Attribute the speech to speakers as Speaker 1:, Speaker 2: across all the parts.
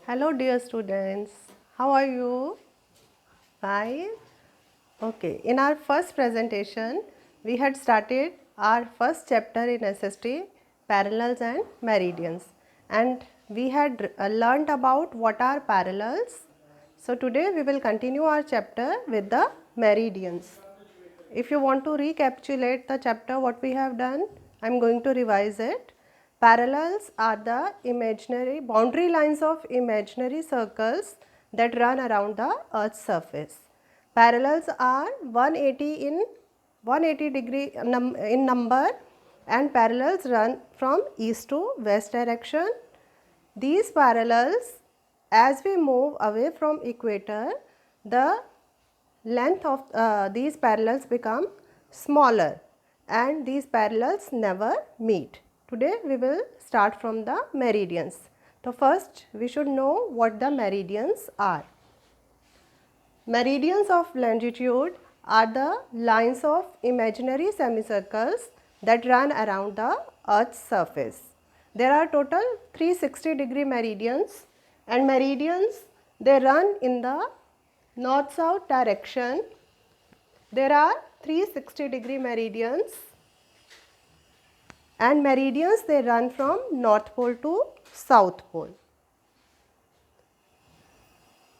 Speaker 1: Hello dear students, how are you? Fine? Okay, in our first presentation, we had started our first chapter in SST, parallels and meridians, and we had learnt about what are parallels. So today we will continue our chapter with the meridians. If you want to recapitulate the chapter what we have done, I am going to revise it. Parallels are the imaginary boundary lines of imaginary circles that run around the earth's surface. Parallels are 180 degree in number, and parallels run from east to west direction. These parallels, as we move away from equator, the length of these parallels become smaller and these parallels never meet. Today we will start from the meridians. So first we should know what the meridians are. Meridians of longitude are the lines of imaginary semicircles that run around the earth's surface. There are total 360-degree meridians, and meridians they run in the north-south direction. There are 360-degree meridians, and meridians they run from north pole to south pole.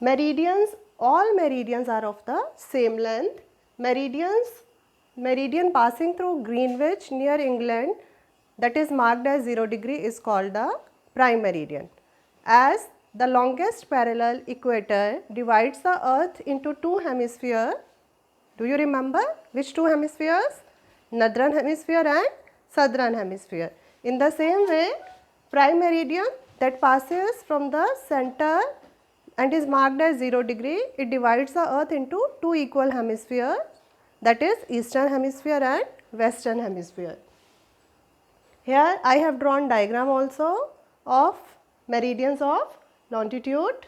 Speaker 1: Meridians, all meridians are of the same length. Meridian passing through Greenwich near England, that is marked as 0 degree, is called the prime meridian. As the longest parallel equator divides the earth into two hemispheres. Do you remember which two hemispheres? Northern hemisphere and southern hemisphere. In the same way, prime meridian that passes from the center and is marked as 0 degree, it divides the earth into two equal hemispheres, that is eastern hemisphere and western hemisphere. Here I have drawn diagram also of meridians of longitude.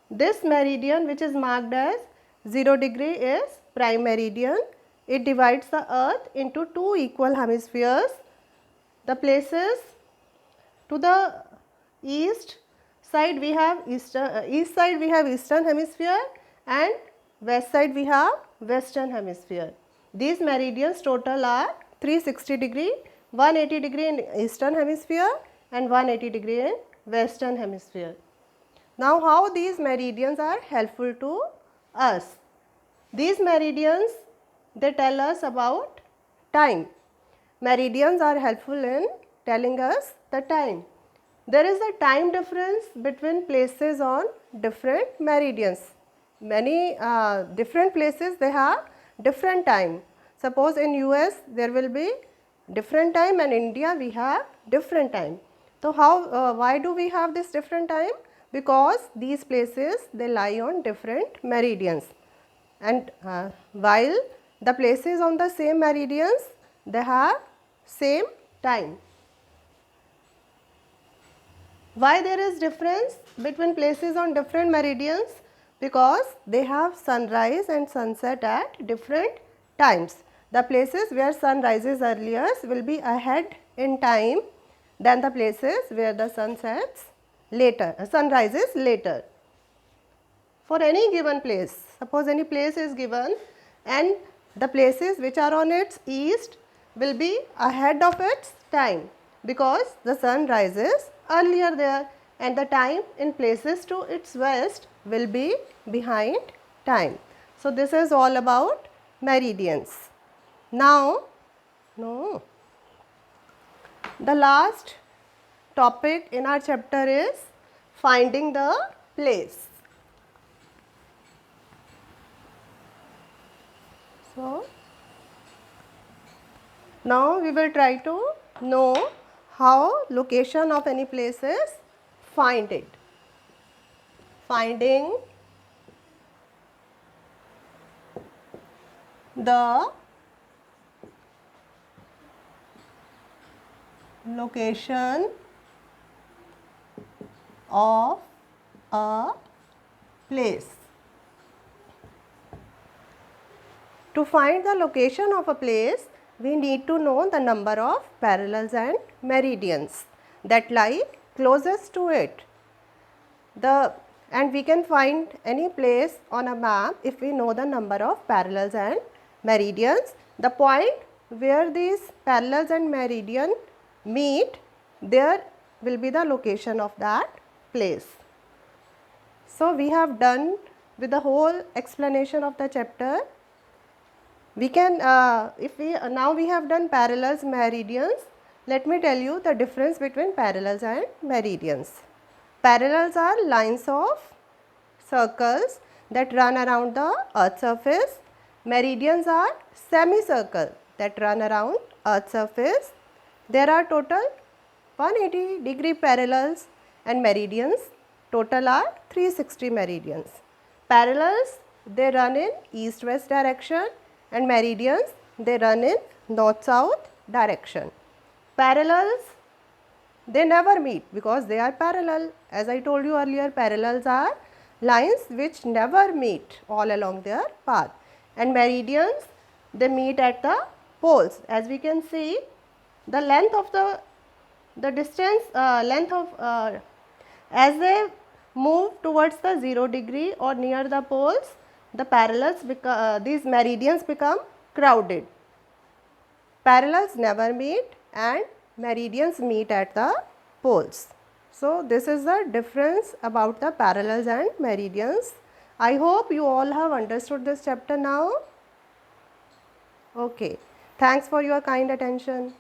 Speaker 1: This meridian which is marked as 0 degree is prime meridian. It divides the earth into two equal hemispheres. The places to the east side we have east side we have eastern hemisphere, and west side we have western hemisphere. These meridians total are 360 degree, 180 degree in eastern hemisphere and 180 degree in western hemisphere. Now how these meridians are helpful to us? These meridians they tell us about time. Meridians are helpful in telling us the time. There is a time difference between places on different meridians. Many different places they have different time. Suppose in US there will be different time, and India we have different time. So why do we have this different time? Because these places they lie on different meridians, and while the places on the same meridians they have same time. Why there is difference between places on different meridians? Because they have sunrise and sunset at different times. The places where sun rises earlier will be ahead in time than the places where the sun rises later. For any given place, suppose any place is given and the places which are on its east will be ahead of its time because the sun rises earlier there, and the time in places to its west will be behind time. So this is all about meridians. Now, the last topic in our chapter is finding the place. So, now we will try to know how location of any place is find it. Finding the location of a place. To find the location of a place, we need to know the number of parallels and meridians that lie closest to it. the and we can find any place on a map if we know the number of parallels and meridians. The point where these parallels and meridian meet, there will be the location of that place. So, we have done with the whole explanation of the chapter. We can now we have done parallels, meridians. Let me tell you the difference between parallels and meridians. Parallels are lines of circles that run around the earth's surface. Meridians are semicircle that run around earth's surface. There are total 180-degree parallels and meridians. Total are 360 meridians. Parallels, they run in east-west direction, and meridians, they run in north-south direction. Parallels, they never meet because they are parallel. As I told you earlier, parallels are lines which never meet all along their path, and meridians, they meet at the poles. As we can see, the length of the distance as they move towards the 0 degree or near the poles, the parallels these meridians become crowded. Parallels never meet and meridians meet at the poles. So, this is the difference about the parallels and meridians. I hope you all have understood this chapter now. Okay. Thanks for your kind attention.